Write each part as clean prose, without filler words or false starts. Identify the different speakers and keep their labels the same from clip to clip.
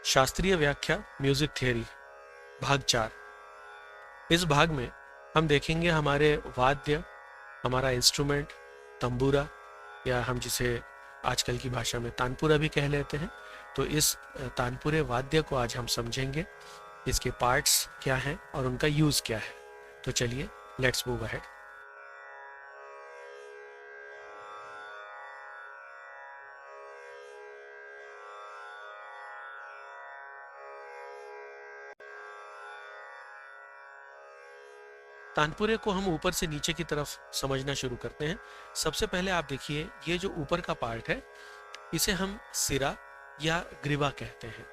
Speaker 1: शास्त्रीय व्याख्या music theory भाग 4। इस भाग में हम देखेंगे हमारे वाद्य, हमारा इंस्ट्रूमेंट तंबूरा, या हम जिसे आजकल की भाषा में तानपुरा भी कह लेते हैं। तो इस तानपुरे वाद्य को आज हम समझेंगे, इसके पार्ट्स क्या हैं और उनका यूज़ क्या है। तो चलिए, लेट्स मूव अहेड। तानपुरे को हम ऊपर से नीचे की तरफ समझना शुरू करते हैं। सबसे पहले आप देखिए, ये जो ऊपर का पार्ट है इसे हम सिरा या ग्रीवा कहते हैं।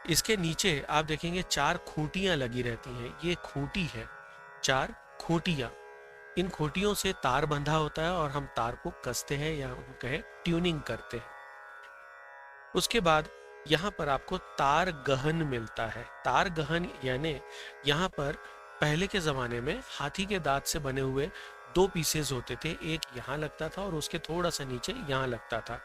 Speaker 1: इसके नीचे आप देखेंगे 4 खूंटियां लगी रहती हैं। ये खूंटी है, 4 खूंटियां। इन खूंटियों से तार बंधा होता है और हम तार को कसते हैं या हम कहें ट्यूनिंग करते हैं। उसके बाद यहाँ पर आपको तार गहन मिलता है। तार गहन यानी यहाँ पर पहले के ज़माने में हाथी के दांत से बने हुए 2 पीसेस होते थे। एक यहाँ लगता था और उसके थोड़ा सा नीचे यहाँ लगता था।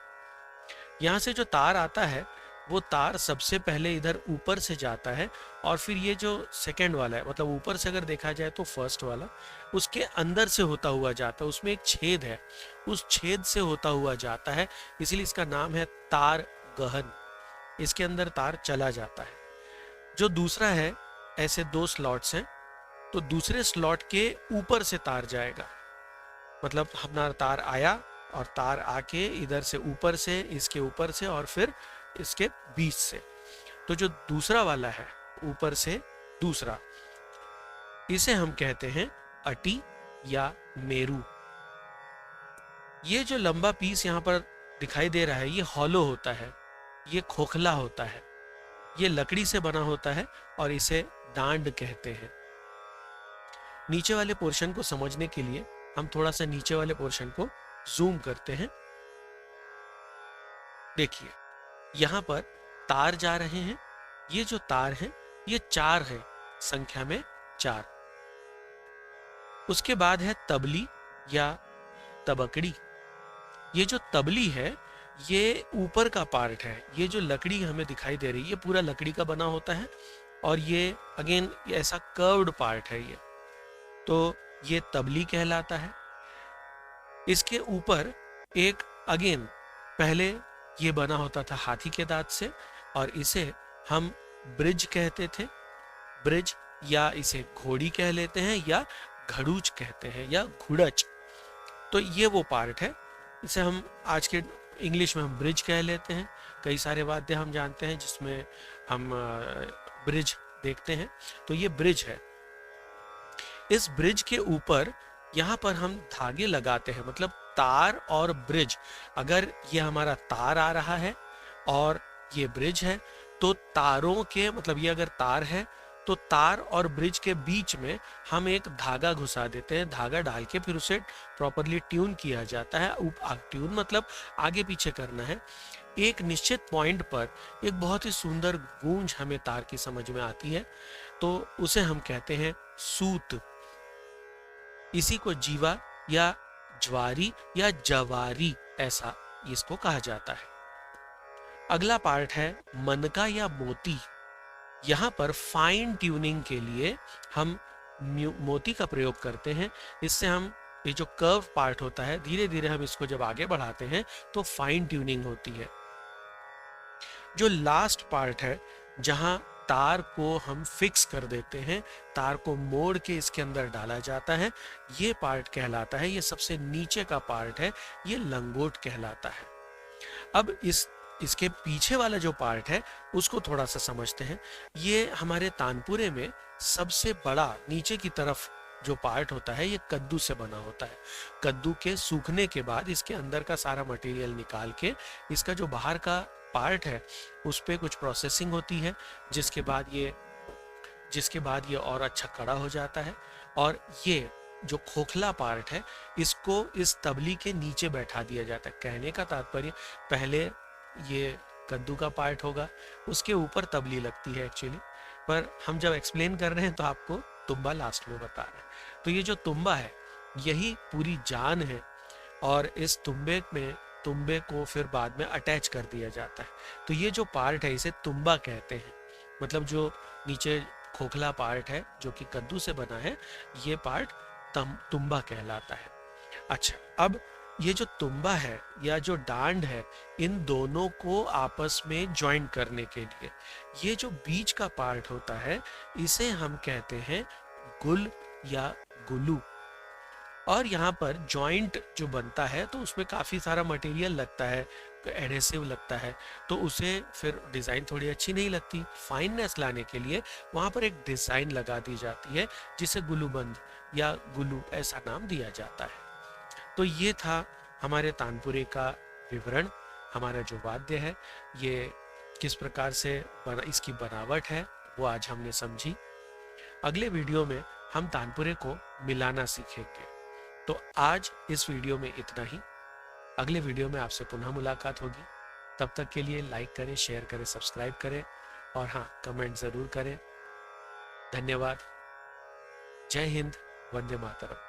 Speaker 1: यहाँ से जो तार आता है वो तार सबसे पहले इधर ऊपर से जाता है और फिर ये जो सेकंड वाला है, मतलब ऊपर से अगर देखा जाए तो फर्स्ट वाला, उसके अंदर से होता हुआ जाता है। उसमें एक छेद है, उस छेद से होता हुआ जाता है, इसलिए इसका नाम है तार गहन। इसके अंदर तार चला जाता है। जो दूसरा है, ऐसे 2 स्लॉट्स हैं, तो दूसरे स्लॉट के ऊपर से तार जाएगा। मतलब हमारा तार आया और तार आके इधर से ऊपर से, इसके ऊपर से और फिर इसके बीच से। तो जो दूसरा वाला है ऊपर से दूसरा, इसे हम कहते हैं अटी या मेरू। ये जो लंबा पीस यहाँ पर दिखाई दे रहा है ये हॉलो होता है, ये खोखला होता है, ये लकड़ी से बना होता है और इसे डांड कहते हैं। नीचे वाले पोर्शन को समझने के लिए हम थोड़ा सा नीचे वाले पोर्शन को जूम करते हैं। देखिए, यहाँ पर तार जा रहे हैं। ये जो तार हैं ये 4 है, संख्या में 4। उसके बाद है तबली या तबकड़ी। ये जो तबली है ये ऊपर का पार्ट है। ये जो लकड़ी हमें दिखाई दे रही है ये पूरा लकड़ी का बना होता है और ये अगेन ऐसा कर्व्ड पार्ट है ये, तो ये तबली कहलाता है। इसके ऊपर एक अगेन पहले ये बना होता था हाथी के दांत से और इसे हम ब्रिज कहते थे। ब्रिज, या इसे घोड़ी कह लेते हैं या घड़ूच कहते हैं या घुड़च। तो ये वो पार्ट है, इसे हम आज के इंग्लिश में हम ब्रिज कह लेते हैं। कई सारे वाद्य हम जानते हैं जिसमें हम ब्रिज देखते हैं, तो ये ब्रिज है। इस ब्रिज के ऊपर यहाँ पर हम धागे लगाते हैं, मतलब तार और ब्रिज। अगर ये हमारा तार आ रहा है और ये ब्रिज है, तो तारों के, मतलब ये अगर तार है तो तार और ब्रिज के बीच में हम एक धागा घुसा देते हैं। धागा डाल के फिर उसे प्रॉपरली ट्यून किया जाता है। ट्यून मतलब आगे पीछे करना है। एक निश्चित पॉइंट पर एक बहुत ही सुंदर गूंज हमें तार की समझ में आती है, तो उसे हम कहते हैं सूत। इसी को जीवा या ज्वारी या जवारी, ऐसा इसको कहा जाता है। अगला पार्ट है मनका या मोती। यहाँ पर फाइन ट्यूनिंग के लिए हम मोती का प्रयोग करते हैं। इससे हम ये जो कर्व पार्ट होता है, धीरे धीरे हम इसको जब आगे बढ़ाते हैं तो फाइन ट्यूनिंग होती है। जो लास्ट पार्ट है जहाँ तार को हम फिक्स कर देते हैं, तार को मोड़ के इसके अंदर डाला जाता है, ये पार्ट कहलाता है, ये सबसे नीचे का पार्ट है, ये लंगोट कहलाता है। अब इसके पीछे वाला जो पार्ट है उसको थोड़ा सा समझते हैं। ये हमारे तानपुरे में सबसे बड़ा नीचे की तरफ जो पार्ट होता है ये कद्दू से बना होता है। कद्दू के सूखने के बाद इसके अंदर का सारा मटेरियल निकाल के इसका जो बाहर का पार्ट है उस पे कुछ प्रोसेसिंग होती है, जिसके बाद ये और अच्छा कड़ा हो जाता है। और ये जो खोखला पार्ट है इसको इस तबली के नीचे बैठा दिया जाता है। कहने का तात्पर्य, पहले ये कद्दू का पार्ट होगा, उसके ऊपर तबली लगती है एक्चुअली, पर हम जब एक्सप्लेन कर रहे हैं तो आपको तुम्बा लास्ट में बता रहे हैं। तो ये जो तुम्बा है यही पूरी जान है और इस तुम्बे में तुम्बे को फिर बाद में अटैच कर दिया जाता है। तो ये जो पार्ट है इसे तुम्बा कहते हैं, मतलब जो नीचे खोखला पार्ट है जो कि कद्दू से बना है, ये पार्ट तुम्बा कहलाता है। अच्छा, अब ये जो तुम्बा है या जो डांड है, इन दोनों को आपस में ज्वाइन करने के लिए ये जो बीच का पार्ट होता है इसे हम कहते हैं गुल या गुलू। और यहाँ पर जॉइंट जो बनता है तो उसमें काफ़ी सारा मटेरियल लगता है, एडहेसिव लगता है, तो उसे फिर डिज़ाइन थोड़ी अच्छी नहीं लगती। फाइननेस लाने के लिए वहाँ पर एक डिज़ाइन लगा दी जाती है जिसे गुलूबंद या गुलू ऐसा नाम दिया जाता है। तो ये था हमारे तानपुरे का विवरण। हमारा जो वाद्य है ये किस प्रकार से इसकी बनावट है वो आज हमने समझी। अगले वीडियो में हम तानपुरे को मिलाना सीखेंगे। तो आज इस वीडियो में इतना ही। अगले वीडियो में आपसे पुनः मुलाकात होगी। तब तक के लिए लाइक करें, शेयर करें, सब्सक्राइब करें और हाँ, कमेंट ज़रूर करें। धन्यवाद। जय हिंद, वंदे मातरम।